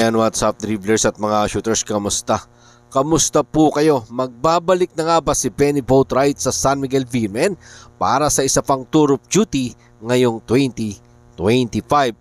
Ayan, what's up dribblers at mga shooters, kamusta? Kamusta po kayo? Magbabalik na nga ba si Benny Boatwright sa San Miguel Beermen para sa isa pang tour of duty ngayong 2025?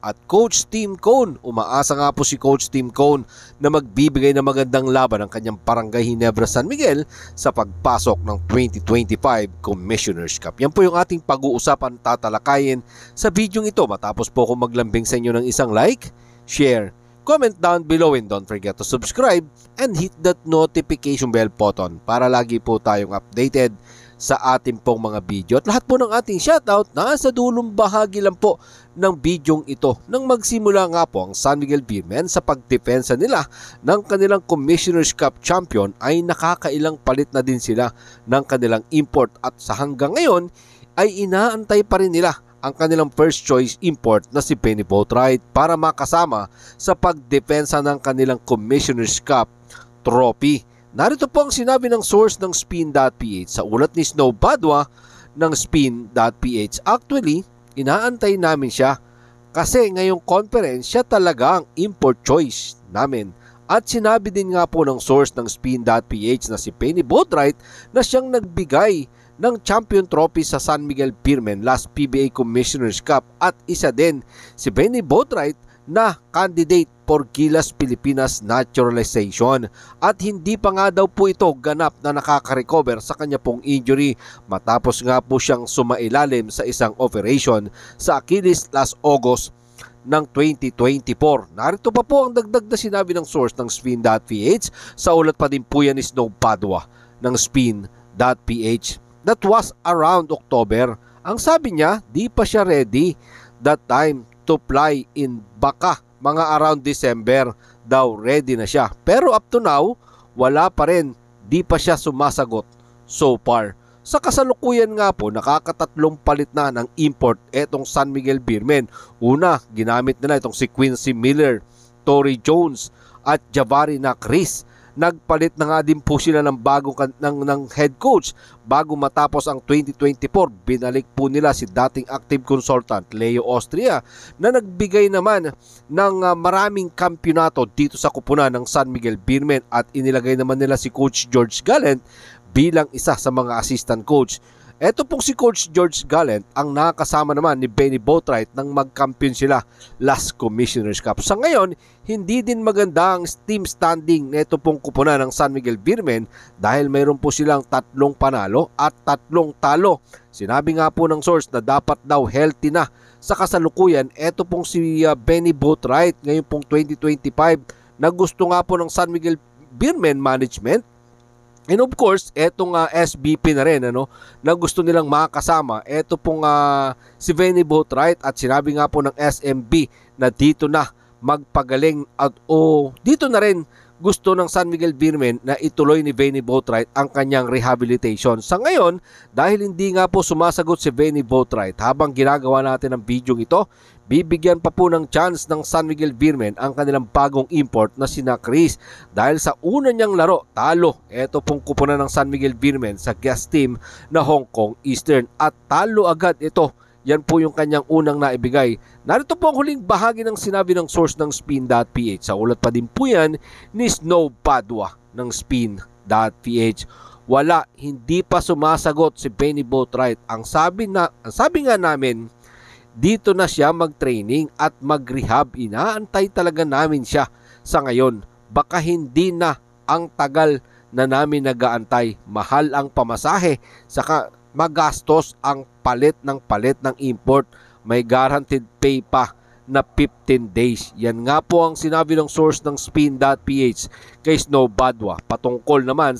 At Coach Tim Cone, umaasa nga po si Coach Tim Cone na magbibigay ng magandang laban ang kanyang Barangay Ginebra San Miguel sa pagpasok ng 2025 Commissioner's Cup. Yan po yung ating pag-uusapan, tatalakayin sa video ito matapos po akong maglambing sa inyo ng isang like, share, comment down below, and don't forget to subscribe and hit that notification bell button para lagi po tayong updated sa ating pong mga video. At lahat po ng ating shoutout nasa dulong bahagi lang po ng bidyong ito nang magsimula nga po ang San Miguel Beermen sa pagdepensa nila ng kanilang Commissioner's Cup champion ay nakakailang palit na din sila ng kanilang import at sa hanggang ngayon ay inaantay pa rin nila ang kanilang first choice import na si Benny Boatwright para makasama sa pagdepensa ng kanilang Commissioner's Cup trophy. Narito po ang sinabi ng source ng Spin.ph sa ulat ni Snow Badwa ng Spin.ph. Actually, inaantay namin siya kasi ngayong conference siya talaga ang import choice namin. At sinabi din nga po ng source ng Spin.ph na si Benny Boatwright na siyang nagbigay ng champion trophy sa San Miguel Beermen last PBA Commissioner's Cup at isa din si Benny Boatwright na candidate for Gilas Pilipinas Naturalization at hindi pa nga daw po ito ganap na nakaka-recover sa kanya pong injury matapos nga po siyang sumailalim sa isang operation sa Achilles last August ng 2024. Narito pa po ang dagdag na sinabi ng source ng Spin.ph sa ulat pa din po yan ni Snow Padua ng Spin.ph. That was around October. Ang sabi niya, di pa siya ready that time to fly in. Baka mga around December daw ready na siya. Pero up to now, wala pa rin. Di pa siya sumasagot so far. Sa kasalukuyan nga po, nakakatatlong palit na ng import etong San Miguel Beermen. Una, ginamit nila itong si Quincy Miller, Tory Jones at Javari na Chris. Nagpalit na nga din po sila ng bagong ng head coach bago matapos ang 2024. Binalik po nila si dating active consultant Leo Austria na nagbigay naman ng maraming kampyonato dito sa kupunan ng San Miguel Beermen at inilagay naman nila si Coach George Gallant bilang isa sa mga assistant coach. Ito pong si Coach George Gallant ang nakasama naman ni Benny Boatwright nang magkampiyon sila last Commissioner's Cup. Sa ngayon, hindi din maganda ang team standing na ito pong kupunan ng San Miguel Beermen dahil mayroon po silang 3 panalo at 3 talo. Sinabi nga po ng source na dapat daw healthy na sa kasalukuyan. Ito pong si Benny Boatwright ngayon pong 2025 na gusto nga po ng San Miguel Beermen management. And of course, etong SBP na rin na gusto nilang makasama. Ito pong si Benny Boatwright at sinabi nga po ng SMB na dito na magpagaling at dito na rin gusto ng San Miguel Beermen na ituloy ni Benny Boatwright ang kanyang rehabilitation. Sa ngayon, dahil hindi nga po sumasagot si Benny Boatwright habang ginagawa natin ang video ito, bibigyan pa po ng chance ng San Miguel Beermen ang kanilang bagong import na sina Chris. Dahil sa una niyang laro, talo. Ito pong kupunan ng San Miguel Beermen sa guest team na Hong Kong Eastern at talo agad ito. Yan po yung kanyang unang naibigay. Narito po ang huling bahagi ng sinabi ng source ng Spin.ph. Sa ulat pa din po yan ni Snow Padua ng Spin.ph. Wala, hindi pa sumasagot si Benny Boatwright. Ang sabi nga namin, dito na siya mag-training at mag-rehab. Inaantay talaga namin siya sa ngayon. Baka hindi na ang tagal na namin nag-aantay. Mahal ang pamasahe. Saka magastos ang palit ng import. May guaranteed pay pa na 15 days. Yan nga po ang sinabi ng source ng Spin.ph kay Snow Badwa. Patungkol naman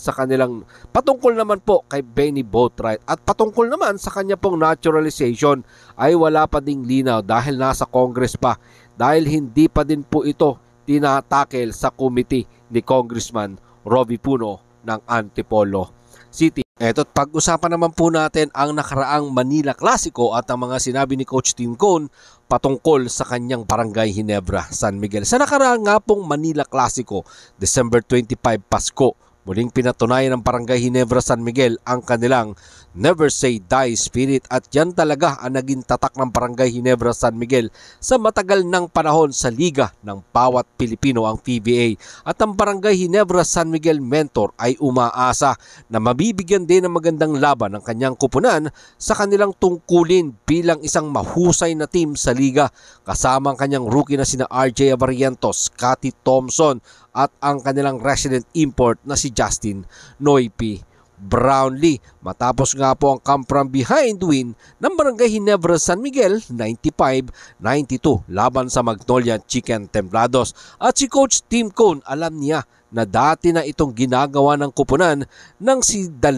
po kay Benny Boatwright at patungkol naman sa kanya pong naturalization ay wala pa ding linaw dahil nasa Congress pa. Dahil hindi pa din po ito tinatakel sa committee ni Congressman Rovi Puno ng Antipolo City. Eto't pag-usapan naman po natin ang nakaraang Manila Clasico at ang mga sinabi ni Coach Tim Cone patungkol sa kanyang Barangay Ginebra San Miguel. Sa nakaraang nga pong Manila Clasico, December 25 Pasko, Muling pinatunayan ng Barangay Ginebra San Miguel ang kanilang never say die spirit at yan talaga ang naging tatak ng Barangay Ginebra San Miguel sa matagal ng panahon sa liga ng bawat Pilipino ang PBA. At ang Barangay Ginebra San Miguel Mentor ay umaasa na mabibigyan din ng magandang laban ng kanyang kupunan sa kanilang tungkulin bilang isang mahusay na team sa liga kasama ang kanyang rookie na sina RJ Avarientos, Scotty Thompson at ang kanilang resident import na si Justin Noypi Brownlee. Matapos nga po ang come from behind win ng Barangay Ginebra San Miguel 95-92 laban sa Magnolia Chicken Templados. At si Coach Tim Cone, alam niya na dati na itong ginagawa ng kupunan ng si the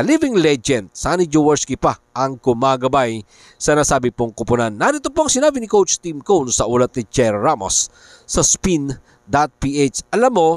living legend Sonny Jaworski pa ang kumagabay sa nasabi pong kupunan. Narito po ang sinabi ni Coach Tim Cone sa ulat ni Cher Ramos sa spin.ph. Alam mo,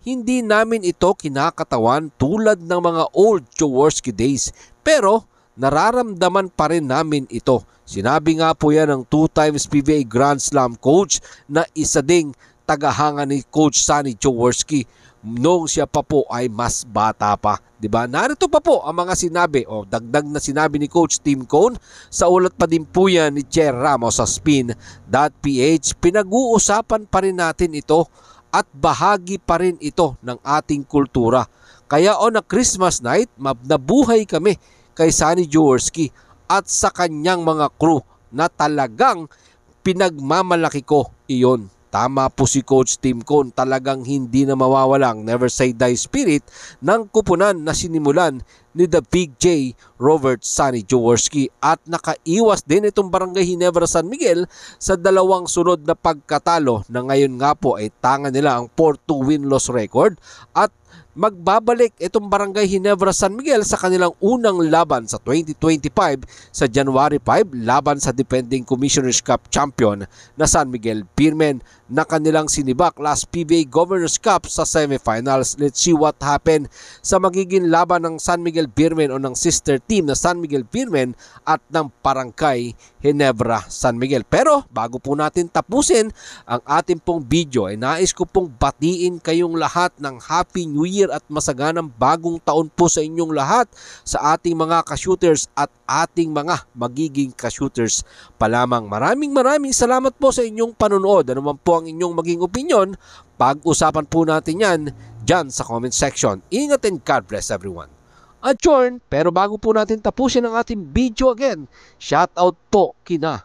hindi namin ito kinakatawan tulad ng mga old Jaworski days, pero nararamdaman pa rin namin ito. Sinabi nga po yan ng 2 times PBA Grand Slam coach na isa ding tagahanga ni Coach Sonny Jaworski noong siya pa po ay mas bata pa. Diba? Narito pa po ang mga sinabi o dagdag na sinabi ni Coach Tim Cone sa ulat pa din po yan ni Cher Ramos sa spin.ph. Pinag-uusapan pa rin natin ito at bahagi pa rin ito ng ating kultura. Kaya on a Christmas night, nabuhay kami kay Sonny Jaworski at sa kanyang mga crew na talagang pinagmamalaki ko iyon. Tama po si Coach Tim Cone, talagang hindi na mawawalang never say die spirit ng kupunan na sinimulan ni the Big J Robert Sonny Jaworski at nakaiwas din itong Barangay Ginebra San Miguel sa dalawang sunod na pagkatalo na ngayon nga po ay tanga nila ang 4-2 win-loss record at magbabalik itong Barangay Ginebra San Miguel sa kanilang unang laban sa 2025 sa January 5 laban sa defending Commissioner's Cup champion na San Miguel Beermen na kanilang sinibak last PBA Governor's Cup sa semifinals. Let's see what happened sa magiging laban ng San Miguel Beermen o ng sister team na San Miguel Beermen at ng Barangay Ginebra San Miguel. Pero bago po natin tapusin ang ating pong video ay nais ko pong batiin kayong lahat ng Happy New Year at masaganang bagong taon po sa inyong lahat sa ating mga ka-shooters at ating mga magiging ka-shooters pa lamang. Maraming salamat po sa inyong panonood. Ano man po ang inyong maging opinion, pag-usapan po natin yan dyan sa comment section. Ingat and God bless everyone. Adjourn, pero bago po natin tapusin ang ating video again, shoutout po kina